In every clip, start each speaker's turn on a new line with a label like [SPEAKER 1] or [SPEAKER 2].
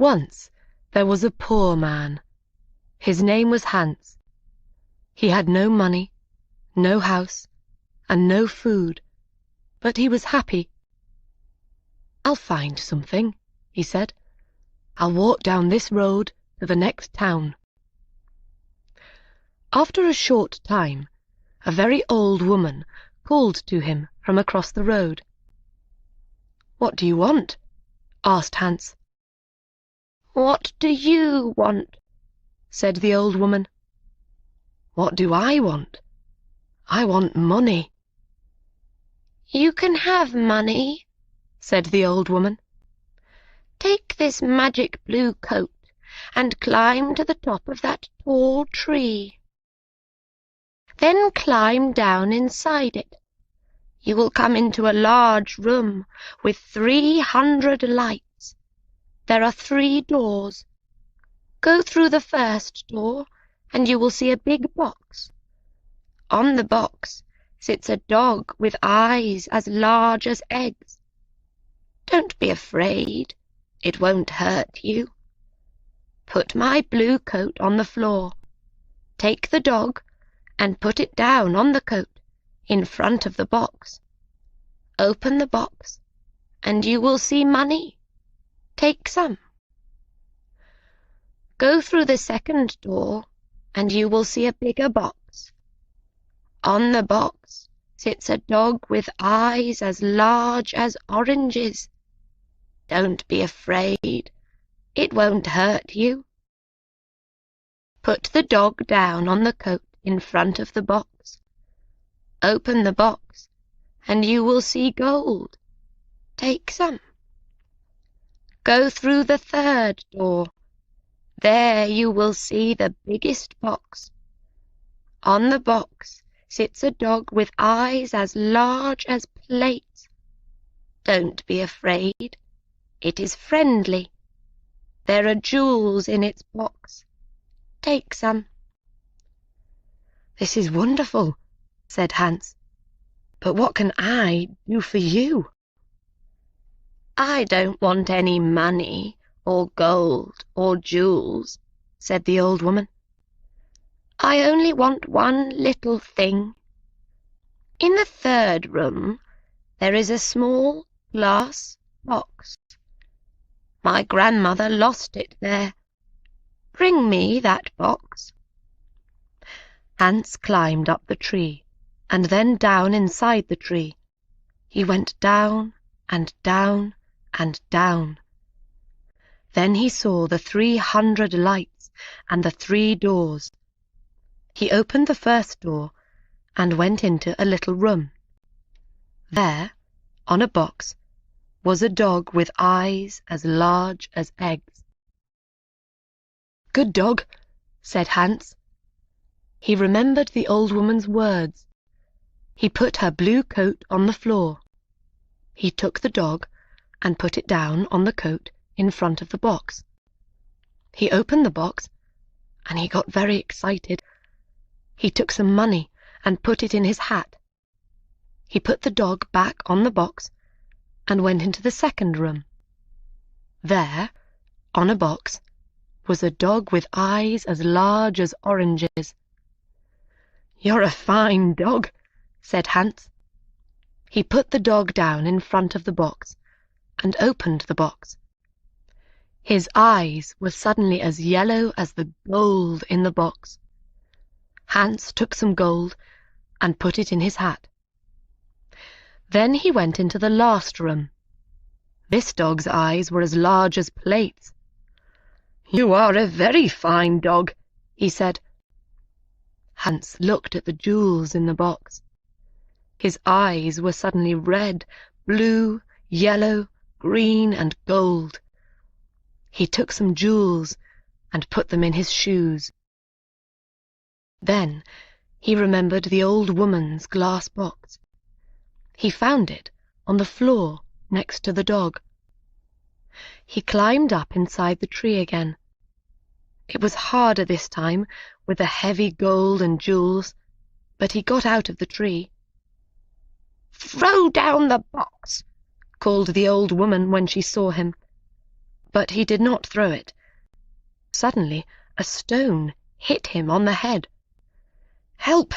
[SPEAKER 1] Once there was a poor man. His name was Hans. He had no money, no house, and no food, but he was happy. "I'll find something," he said. "I'll walk down this road to the next town." After a short time, a very old woman called to him from across the road. "What do you want?" asked Hans.
[SPEAKER 2] "What do you want?"
[SPEAKER 1] said the old woman. "What do I want? I want money."
[SPEAKER 2] "You can have money,"
[SPEAKER 1] said the old woman.
[SPEAKER 2] "Take this magic blue coat and climb to the top of that tall tree. Then climb down inside it. You will come into a large room with 300 lights. There are 3 doors. Go through the first door, and you will see a big box. On the box sits a dog with eyes as large as eggs. Don't be afraid. It won't hurt you. Put my blue coat on the floor. Take the dog and put it down on the coat in front of the box. Open the box, and you will see money. Take some. Go through the second door, and you will see a bigger box. On the box sits a dog with eyes as large as oranges. Don't be afraid. It won't hurt you. Put the dog down on the coat in front of the box. Open the box, and you will see gold. Take some. Go through the third door. There you will see the biggest box. On the box sits a dog with eyes as large as plates. Don't be afraid. It is friendly. There are jewels in its box. Take some."
[SPEAKER 1] "This is wonderful," said Hans. "But what can I do for you?"
[SPEAKER 2] "I don't want any money or gold or jewels," said the old woman. "I only want one little thing. In the third room there is a small glass box. My grandmother lost it there. Bring me that box."
[SPEAKER 1] Hans climbed up the tree, and then down inside the tree. He went down and down and down. Then he saw the 300 lights and the 3 doors. He opened the first door and went into a little room. There, on a box, was a dog with eyes as large as eggs. "Good dog," said Hans. He remembered the old woman's words. He put her blue coat on the floor. He took the dog and put it down on the coat in front of the box. He opened the box, and he got very excited. He took some money and put it in his hat. He put the dog back on the box and went into the second room. There, on a box, was a dog with eyes as large as oranges. "You're a fine dog," said Hans. He put the dog down in front of the box and opened the box. His eyes were suddenly as yellow as the gold in the box. Hans took some gold and put it in his hat. Then he went into the last room. This dog's eyes were as large as plates. "You are a very fine dog," he said. Hans looked at the jewels in the box. His eyes were suddenly red, blue, yellow, green, and gold. He took some jewels and put them in his shoes. Then he remembered the old woman's glass box. He found it on the floor next to the dog. He climbed up inside the tree again. It was harder this time with the heavy gold and jewels, but he got out of the tree. "Throw down the box," called the old woman when she saw him. but he did not throw it. Suddenly, a stone hit him on the head. "Help!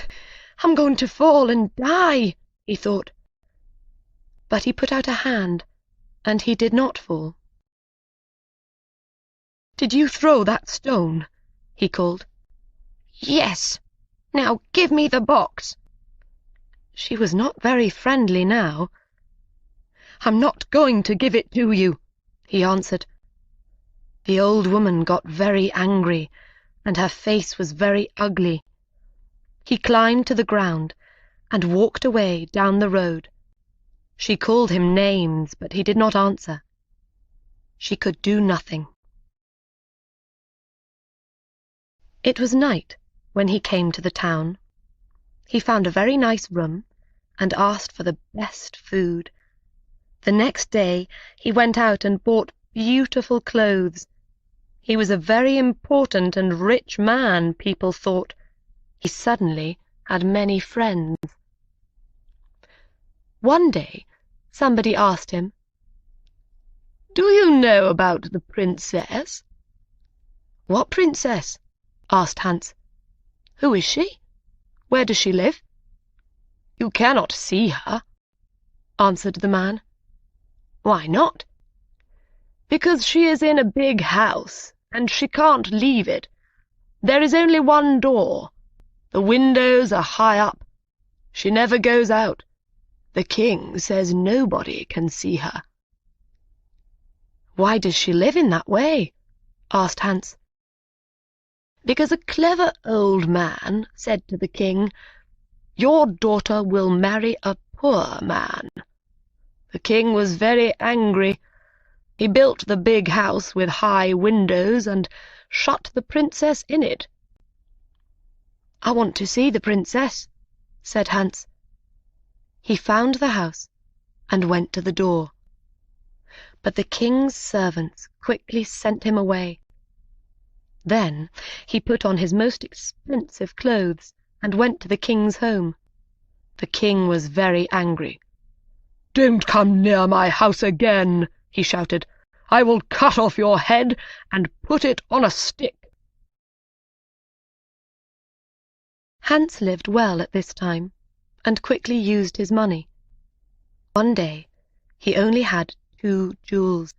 [SPEAKER 1] I'm going to fall and die," he thought. But he put out a hand, and he did not fall. "Did you throw that stone?" he called.
[SPEAKER 2] "Yes. Now give me the box."
[SPEAKER 1] She was not very friendly now. "I'm not going to give it to you," he answered. The old woman got very angry, and her face was very ugly. He climbed to the ground and walked away down the road. She called him names, but he did not answer. She could do nothing. It was night when he came to the town. He found a very nice room and asked for the best food. The next day he went out and bought beautiful clothes. He was a very important and rich man, people thought. He suddenly had many friends. One day somebody asked him, "Do you know about the princess?" "What princess?" asked Hans. "Who is she? Where does she live?" "You cannot see her," answered the man. "Why not?" "Because she is in a big house, and she can't leave it. There is only one door. The windows are high up. She never goes out. The king says nobody can see her." "Why does she live in that way?" asked Hans. "Because a clever old man said to the king, 'Your daughter will marry a poor man.' The king was very angry. He built the big house with high windows and shut the princess in it." "I want to see the princess," said Hans. He found the house and went to the door. But the king's servants quickly sent him away. Then he put on his most expensive clothes and went to the king's home. The king was very angry. "Don't come near my house again," he shouted. "I will cut off your head and put it on a stick." Hans lived well at this time, and quickly used his money. One day he only had 2 jewels.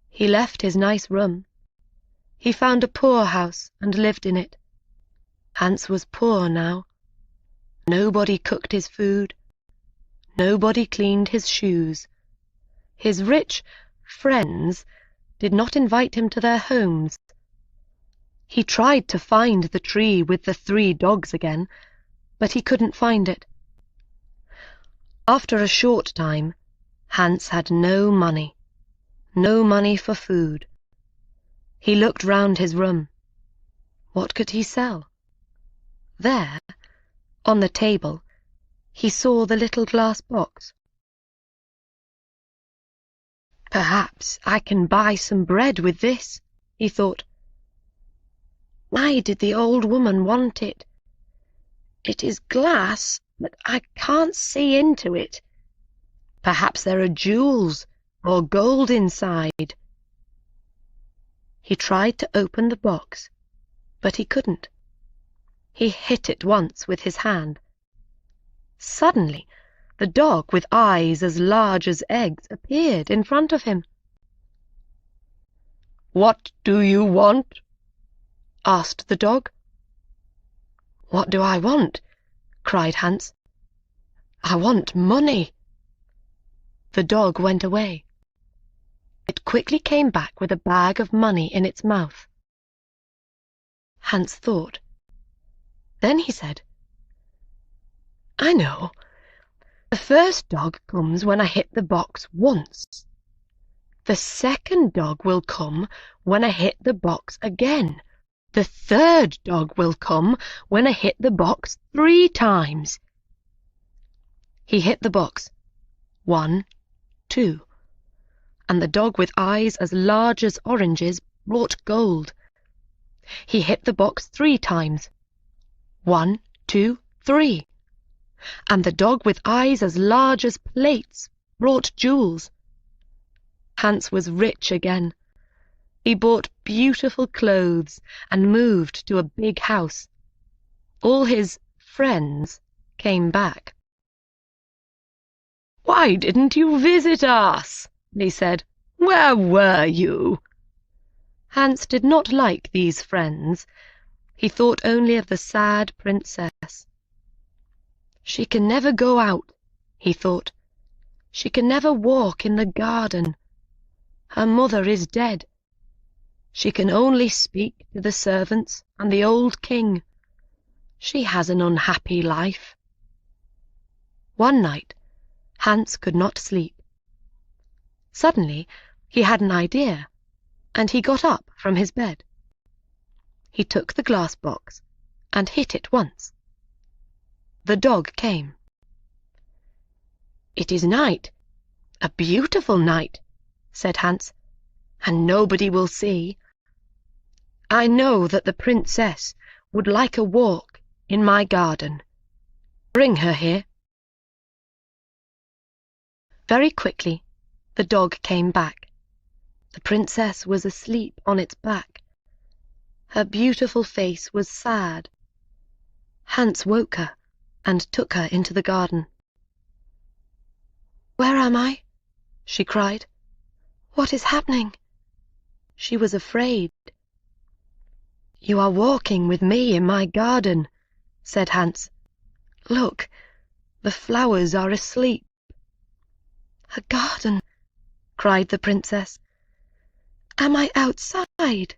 [SPEAKER 1] He left his nice room. He found a poor house and lived in it. Hans was poor now. Nobody cooked his food. Nobody cleaned his shoes. His rich friends did not invite him to their homes. He tried to find the tree with the 3 dogs again, but he couldn't find it. After a short time, Hans had no money for food. He looked round his room. What could he sell? There, on the table, he saw the little glass box. "Perhaps I can buy some bread with this," he thought. "Why did the old woman want it? It is glass, but I can't see into it. Perhaps there are jewels or gold inside." He tried to open the box, but he couldn't. He hit it once with his hand. Suddenly, the dog with eyes as large as eggs appeared in front of him. "What do you want?" asked the dog. "What do I want?" cried Hans. "I want money." The dog went away. It quickly came back with a bag of money in its mouth. Hans thought. Then he said, "I know. The first dog comes when I hit the box once. The second dog will come when I hit the box again. The third dog will come when I hit the box 3 times. He hit the box 1, 2, and the dog with eyes as large as oranges brought gold. He hit the box 3 times. 1, 2, 3. And the dog with eyes as large as plates brought jewels. Hans was rich again, He bought beautiful clothes and moved to a big house. All his friends came back. "Why didn't you visit us?" they said. "Where were you?" Hans did not like these friends. He thought only of the sad princess. "She can never go out," he thought. "She can never walk in the garden. Her mother is dead. She can only speak to the servants and the old king. She has an unhappy life." One night, Hans could not sleep. Suddenly, he had an idea, and he got up from his bed. He took the glass box and hit it once. The dog came. "It is night, a beautiful night," said Hans, "and nobody will see. I know that the princess would like a walk in my garden. Bring her here." Very quickly, the dog came back. The princess was asleep on its back. Her beautiful face was sad. Hans woke her and took her into the garden. "Where am I?" she cried. "What is happening?" She was afraid. "You are walking with me in my garden," said Hans. "Look, the flowers are asleep." "A garden!" cried the princess. "Am I outside?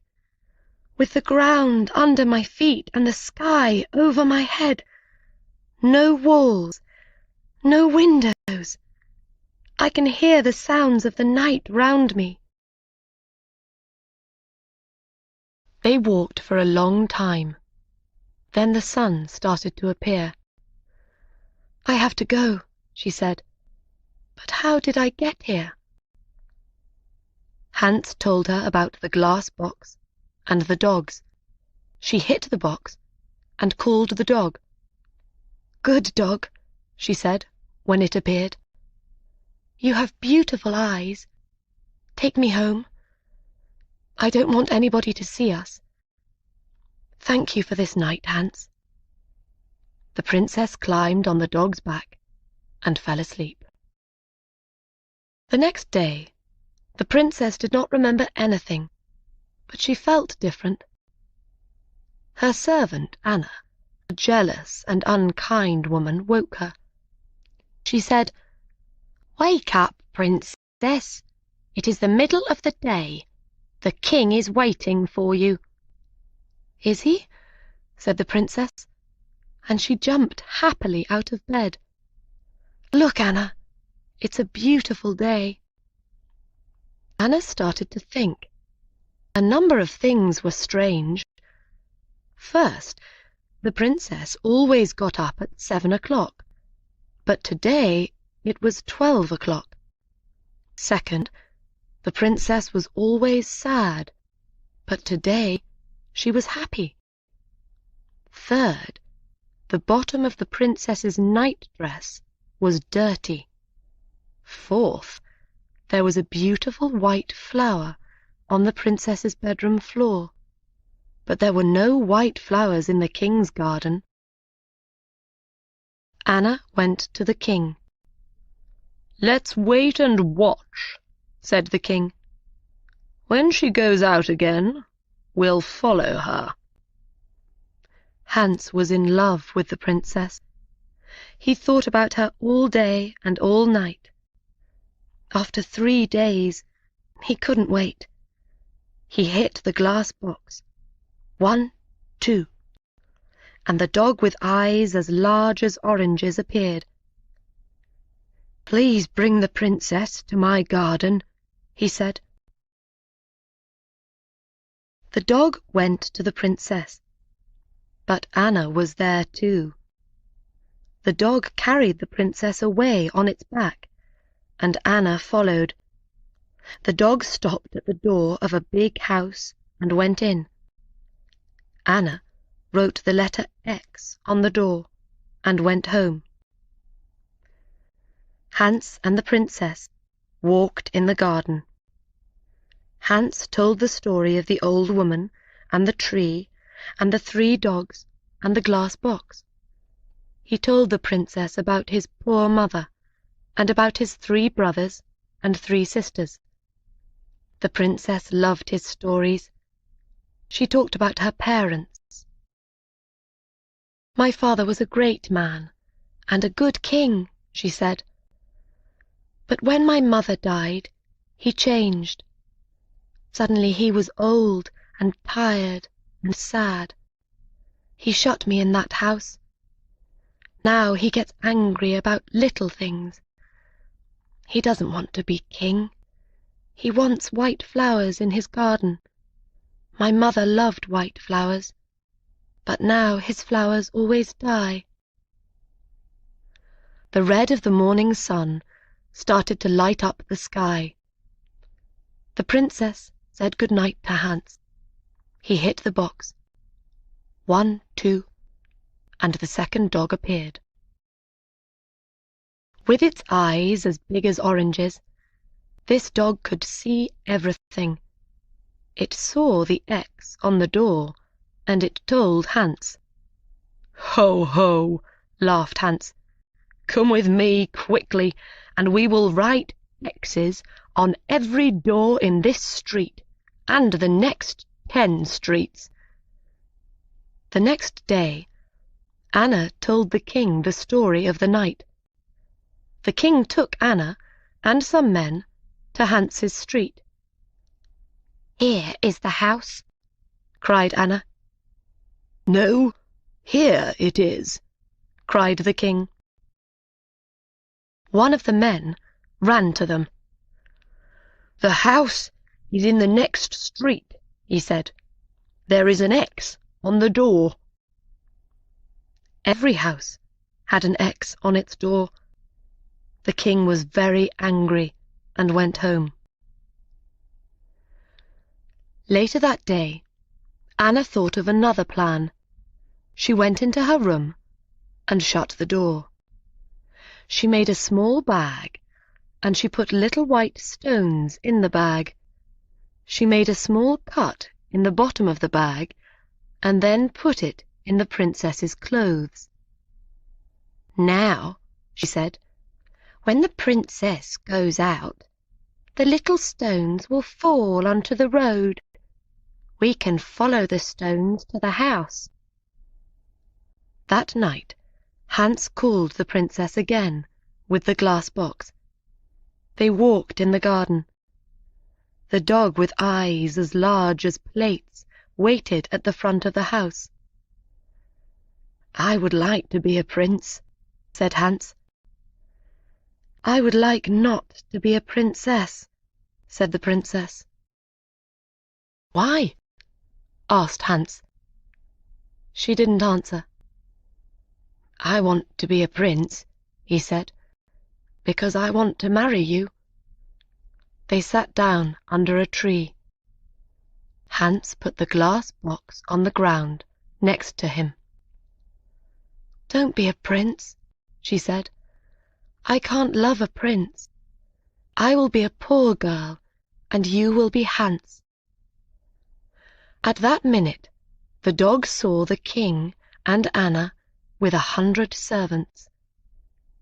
[SPEAKER 1] With the ground under my feet and the sky over my head? No walls, no windows. I can hear the sounds of the night round me." They walked for a long time. Then the sun started to appear. "I have to go," she said. "But how did I get here?" Hans told her about the glass box and the dogs. She hit the box and called the dog. "Good dog," she said when it appeared. "You have beautiful eyes. Take me home. I don't want anybody to see us. Thank you for this night, Hans." The princess climbed on the dog's back and fell asleep. The next day, the princess did not remember anything, but she felt different. Her servant, Anna, a jealous and unkind woman, woke her. She said, "Wake up, princess. It is the middle of the day. The king is waiting for you." "Is he?" said the princess, and she jumped happily out of bed. "Look, Anna, it's a beautiful day." Anna started to think. A number of things were strange. First, the princess always got up at 7 o'clock, but today it was 12 o'clock. Second, the princess was always sad, but today she was happy. Third, the bottom of the princess's nightdress was dirty. Fourth, there was a beautiful white flower on the princess's bedroom floor, but there were no white flowers in the king's garden. Anna went to the king. "Let's wait and watch," said the king. "When she goes out again, we'll follow her." Hans was in love with the princess. He thought about her all day and all night. After 3 days, he couldn't wait. He hit the glass box. 1, 2, and the dog with eyes as large as oranges appeared. "Please bring the princess to my garden," he said. The dog went to the princess, but Anna was there too. The dog carried the princess away on its back, and Anna followed. The dog stopped at the door of a big house and went in. Anna wrote the letter X on the door and went home. Hans and the princess walked in the garden. Hans told the story of the old woman and the tree and the 3 dogs and the glass box. He told the princess about his poor mother and about his 3 brothers and 3 sisters. The princess loved his stories. She talked about her parents. "My father was a great man and a good king," she said. "But when my mother died, he changed. Suddenly he was old and tired and sad. He shut me in that house. Now he gets angry about little things. He doesn't want to be king. He wants white flowers in his garden. My mother loved white flowers, but now his flowers always die." The red of the morning sun started to light up the sky. The princess said good night to Hans. He hit the box. 1, 2, and the second dog appeared. With its eyes as big as oranges, this dog could see everything. It saw the X on the door, and it told Hans. "Ho, ho," laughed Hans. "Come with me quickly, and we will write X's on every door in this street and the next 10 streets." The next day, Anna told the king the story of the night. The king took Anna and some men to Hans's street. "Here is the house," cried Anna. "No, here it is," cried the king. One of the men ran to them. "The house is in the next street," he said. "There is an X on the door." Every house had an X on its door. The king was very angry and went home. Later that day, Anna thought of another plan. She went into her room and shut the door. She made a small bag, and she put little white stones in the bag. She made a small cut in the bottom of the bag, and then put it in the princess's clothes. "Now," she said, "when the princess goes out, the little stones will fall onto the road. We can follow the stones to the house." That night, Hans called the princess again with the glass box. They walked in the garden. The dog with eyes as large as plates waited at the front of the house. "I would like to be a prince," said Hans. "I would like not to be a princess," said the princess. "Why?" asked Hans. She didn't answer. "I want to be a prince," he said, "because I want to marry you." They sat down under a tree. Hans put the glass box on the ground next to him. "Don't be a prince," she said. "I can't love a prince. I will be a poor girl, and you will be Hans." At that minute, the dog saw the king and Anna with 100 servants.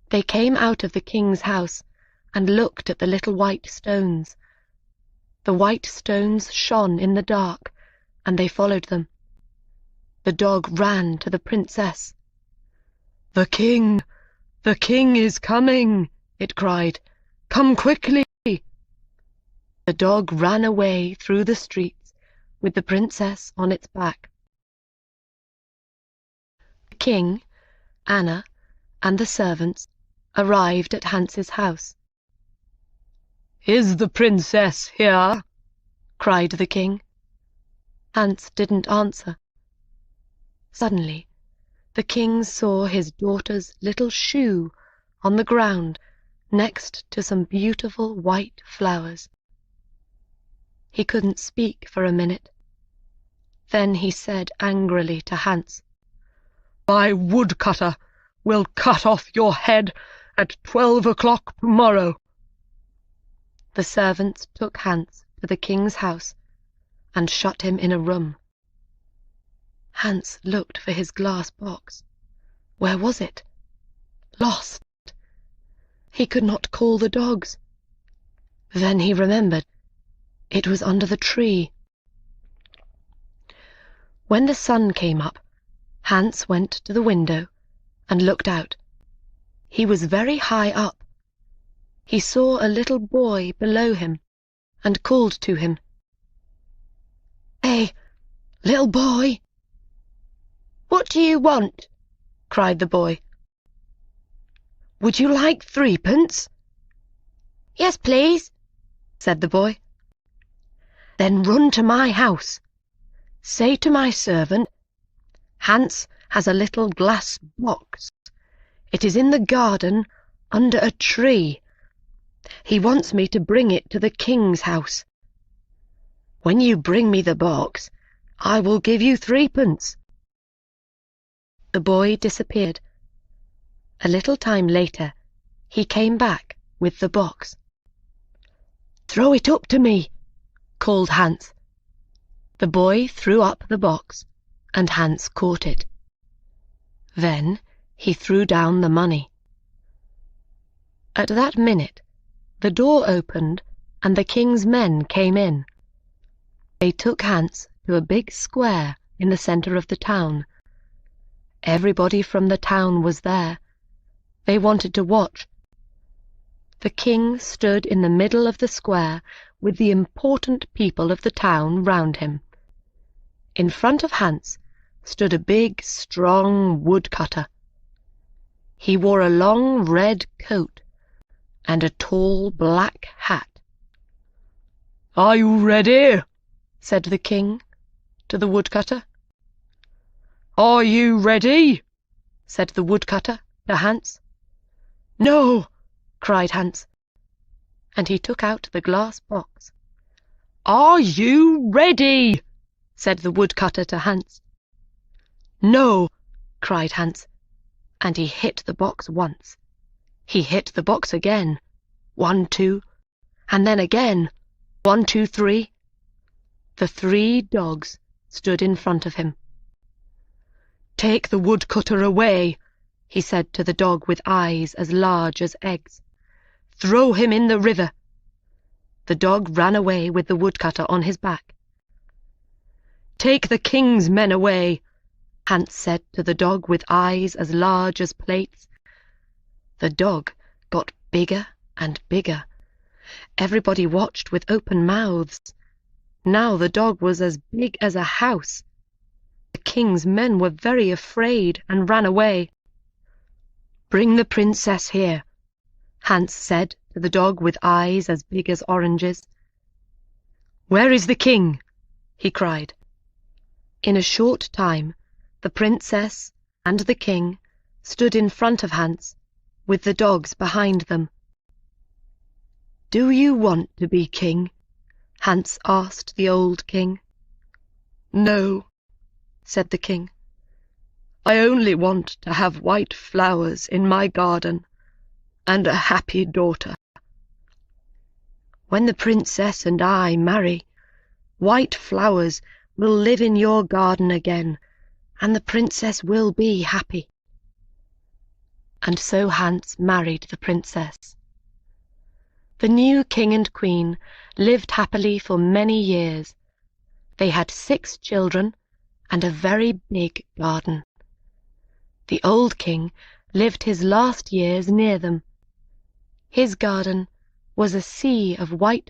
[SPEAKER 1] They came out of the king's house and looked at the little white stones. The white stones shone in the dark, and they followed them. The dog ran to the princess. The king is coming," it cried. "Come quickly." The dog ran away through the streets with the princess on its back. The king, Anna, and the servants arrived at Hans's house. "Is the princess here?" cried the king. Hans didn't answer. Suddenly, the king saw his daughter's little shoe on the ground next to some beautiful white flowers. He couldn't speak for a minute. Then he said angrily to Hans, "My woodcutter will cut off your head at 12 o'clock tomorrow." The servants took Hans to the king's house and shut him in a room. Hans looked for his glass box. Where was it? Lost. He could not call the dogs. Then he remembered. It was under the tree. When the sun came up, Hans went to the window and looked out. He was very high up. He saw a little boy below him and called to him. "Hey, little boy!"
[SPEAKER 2] "What do you want?"
[SPEAKER 1] cried the boy. "Would you like 3p?"
[SPEAKER 2] "Yes, please,"
[SPEAKER 1] said the boy. "Then run to my house. Say to my servant, Hans has a little glass box. It is in the garden under a tree. He wants me to bring it to the king's house. When you bring me the box, I will give you 3p." The boy disappeared. A little time later, he came back with the box. "Throw it up to me," called Hans. The boy threw up the box, and Hans caught it. Then he threw down the money. At that minute, the door opened, and the king's men came in. They took Hans to a big square in the centre of the town. Everybody from the town was there. They wanted to watch. The king stood in the middle of the square with the important people of the town round him. In front of Hans stood a big, strong woodcutter. He wore a long red coat and a tall black hat. "Are you ready?" said the king to the woodcutter. "Are you ready?" said the woodcutter to Hans. "No!" cried Hans, and he took out the glass box. "Are you ready?" said the woodcutter to Hans. "No!" cried Hans, and he hit the box once. He hit the box again. 1, 2, and then again. 1, 2, 3. The 3 dogs stood in front of him. "Take the woodcutter away," he said to the dog with eyes as large as eggs. "Throw him in the river." The dog ran away with the woodcutter on his back. "Take the king's men away," Hans said to the dog with eyes as large as plates. The dog got bigger and bigger. Everybody watched with open mouths. Now the dog was as big as a house. The king's men were very afraid and ran away. "Bring the princess here," Hans said to the dog with eyes as big as oranges. "Where is the king?" he cried. In a short time, the princess and the king stood in front of Hans, with the dogs behind them. "Do you want to be king?" Hans asked the old king. "No," said the king. "I only want to have white flowers in my garden and a happy daughter. When the princess and I marry, white flowers will live in your garden again, and the princess will be happy." And so Hans married the princess. The new king and queen lived happily for many years. They had 6 children and a very big garden. The old king lived his last years near them. His garden was a sea of white